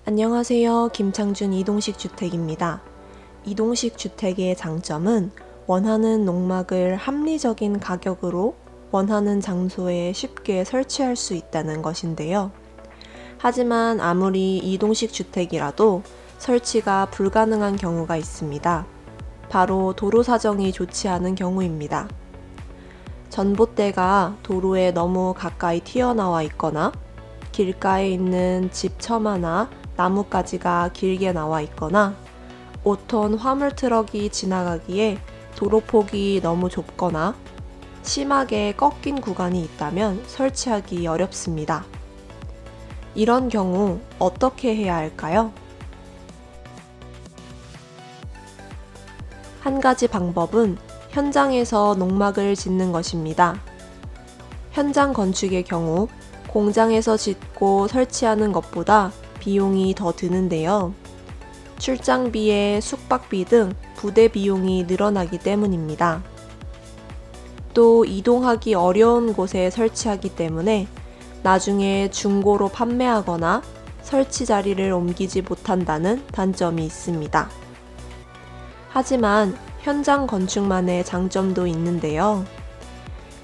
안녕하세요. 김창준 이동식 주택입니다. 이동식 주택의 장점은 원하는 농막을 합리적인 가격으로 원하는 장소에 쉽게 설치할 수 있다는 것인데요. 하지만 아무리 이동식 주택이라도 설치가 불가능한 경우가 있습니다. 바로 도로 사정이 좋지 않은 경우입니다. 전봇대가 도로에 너무 가까이 튀어나와 있거나 길가에 있는 집 처마나 나뭇가지가 길게 나와 있거나 5톤 화물 트럭이 지나가기에 도로폭이 너무 좁거나 심하게 꺾인 구간이 있다면 설치하기 어렵습니다. 이런 경우 어떻게 해야 할까요? 한 가지 방법은 현장에서 농막을 짓는 것입니다. 현장 건축의 경우 공장에서 짓고 설치하는 것보다 비용이 더 드는데요. 출장비에 숙박비 등 부대 비용이 늘어나기 때문입니다. 또 이동하기 어려운 곳에 설치하기 때문에 나중에 중고로 판매하거나 설치 자리를 옮기지 못한다는 단점이 있습니다. 하지만 현장 건축만의 장점도 있는데요.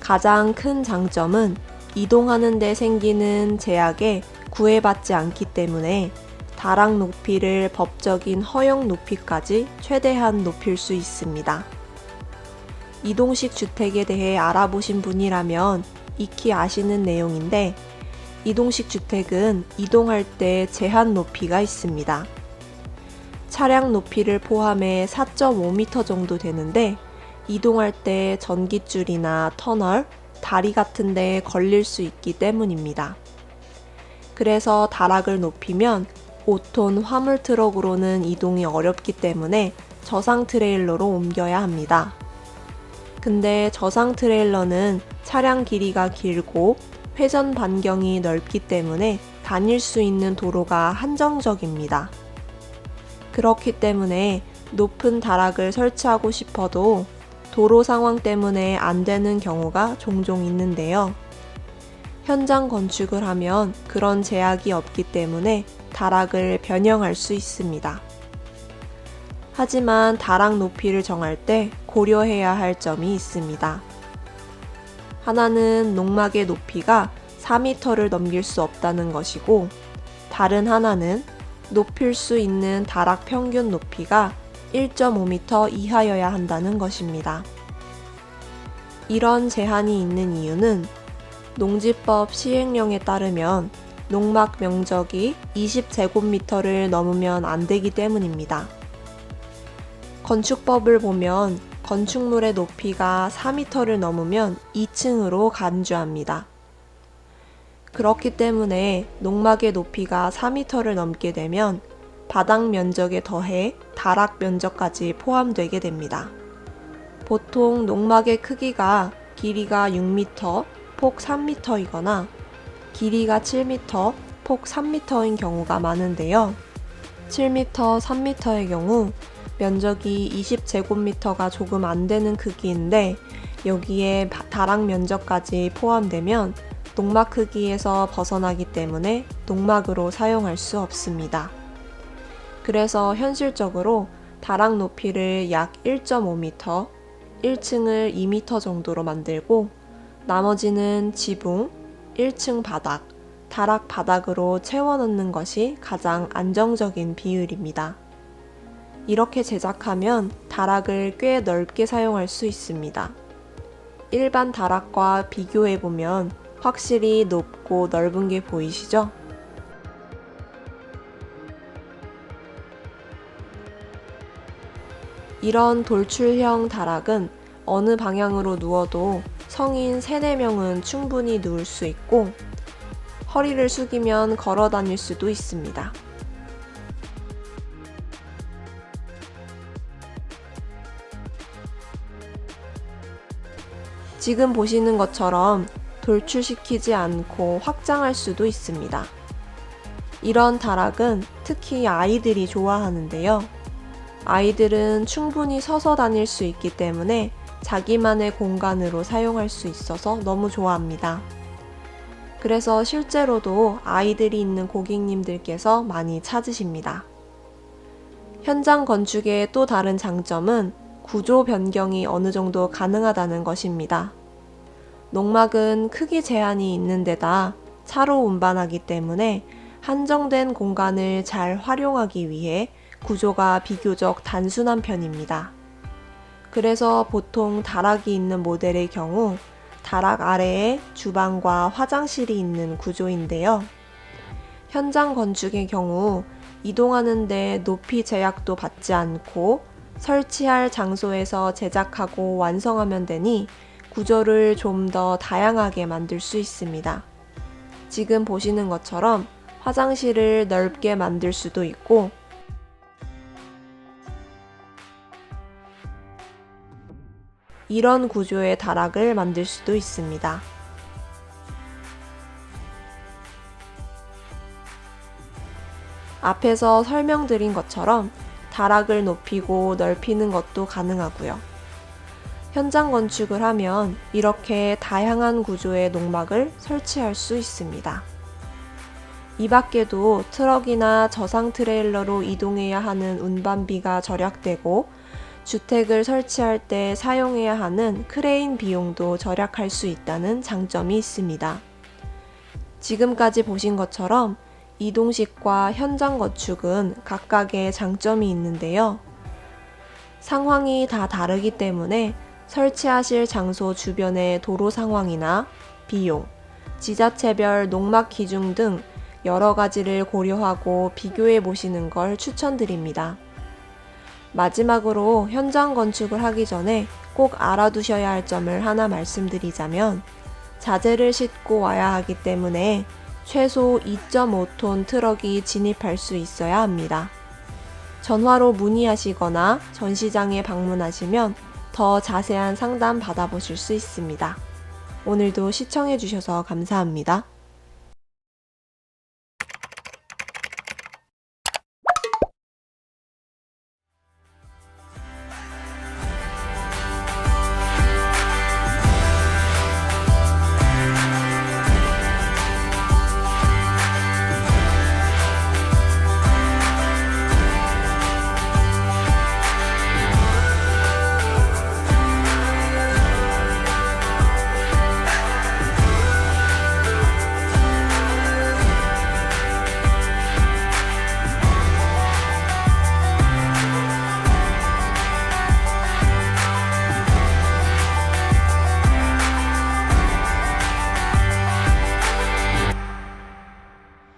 가장 큰 장점은 이동하는 데 생기는 제약에 구애받지 않기 때문에 다락 높이를 법적인 허용 높이까지 최대한 높일 수 있습니다. 이동식 주택에 대해 알아보신 분이라면 익히 아시는 내용인데 이동식 주택은 이동할 때 제한 높이가 있습니다. 차량 높이를 포함해 4.5m 정도 되는데 이동할 때 전깃줄이나 터널, 다리 같은 데 걸릴 수 있기 때문입니다. 그래서 다락을 높이면 5톤 화물 트럭으로는 이동이 어렵기 때문에 저상 트레일러로 옮겨야 합니다. 근데 저상 트레일러는 차량 길이가 길고 회전 반경이 넓기 때문에 다닐 수 있는 도로가 한정적입니다. 그렇기 때문에 높은 다락을 설치하고 싶어도 도로 상황 때문에 안 되는 경우가 종종 있는데요. 현장 건축을 하면 그런 제약이 없기 때문에 다락을 변형할 수 있습니다. 하지만 다락 높이를 정할 때 고려해야 할 점이 있습니다. 하나는 농막의 높이가 4m를 넘길 수 없다는 것이고, 다른 하나는 높일 수 있는 다락 평균 높이가 1.5m 이하여야 한다는 것입니다. 이런 제한이 있는 이유는 농지법 시행령에 따르면 농막 면적이 20제곱미터를 넘으면 안 되기 때문입니다. 건축법을 보면 건축물의 높이가 4m를 넘으면 2층으로 간주합니다. 그렇기 때문에 농막의 높이가 4m를 넘게 되면 바닥 면적에 더해 다락 면적까지 포함되게 됩니다. 보통 농막의 크기가 길이가 6m, 폭 3m이거나 길이가 7m, 폭 3m인 경우가 많은데요. 7m, 3m의 경우 면적이 20제곱미터가 조금 안 되는 크기인데 여기에 다락 면적까지 포함되면 농막 크기에서 벗어나기 때문에 농막으로 사용할 수 없습니다. 그래서 현실적으로 다락 높이를 약 1.5m, 1층을 2m 정도로 만들고 나머지는 지붕, 1층 바닥, 다락 바닥으로 채워넣는 것이 가장 안정적인 비율입니다. 이렇게 제작하면 다락을 꽤 넓게 사용할 수 있습니다. 일반 다락과 비교해보면 확실히 높고 넓은 게 보이시죠? 이런 돌출형 다락은 어느 방향으로 누워도 성인 3, 4명은 충분히 누울 수 있고 허리를 숙이면 걸어 다닐 수도 있습니다. 지금 보시는 것처럼 돌출시키지 않고 확장할 수도 있습니다. 이런 다락은 특히 아이들이 좋아하는데요. 아이들은 충분히 서서 다닐 수 있기 때문에 자기만의 공간으로 사용할 수 있어서 너무 좋아합니다. 그래서 실제로도 아이들이 있는 고객님들께서 많이 찾으십니다. 현장 건축의 또 다른 장점은 구조 변경이 어느 정도 가능하다는 것입니다. 농막은 크기 제한이 있는 데다 차로 운반하기 때문에 한정된 공간을 잘 활용하기 위해 구조가 비교적 단순한 편입니다. 그래서 보통 다락이 있는 모델의 경우 다락 아래에 주방과 화장실이 있는 구조인데요. 현장 건축의 경우 이동하는데 높이 제약도 받지 않고 설치할 장소에서 제작하고 완성하면 되니 구조를 좀 더 다양하게 만들 수 있습니다. 지금 보시는 것처럼 화장실을 넓게 만들 수도 있고 이런 구조의 다락을 만들 수도 있습니다. 앞에서 설명드린 것처럼 다락을 높이고 넓히는 것도 가능하고요. 현장 건축을 하면 이렇게 다양한 구조의 농막을 설치할 수 있습니다. 이 밖에도 트럭이나 저상 트레일러로 이동해야 하는 운반비가 절약되고 주택을 설치할 때 사용해야 하는 크레인 비용도 절약할 수 있다는 장점이 있습니다. 지금까지 보신 것처럼 이동식과 현장 건축은 각각의 장점이 있는데요. 상황이 다 다르기 때문에 설치하실 장소 주변의 도로 상황이나 비용, 지자체별 농막 기준 등 여러 가지를 고려하고 비교해 보시는 걸 추천드립니다. 마지막으로 현장 건축을 하기 전에 꼭 알아두셔야 할 점을 하나 말씀드리자면 자재를 싣고 와야 하기 때문에 최소 2.5톤 트럭이 진입할 수 있어야 합니다. 전화로 문의하시거나 전시장에 방문하시면 더 자세한 상담 받아보실 수 있습니다. 오늘도 시청해주셔서 감사합니다.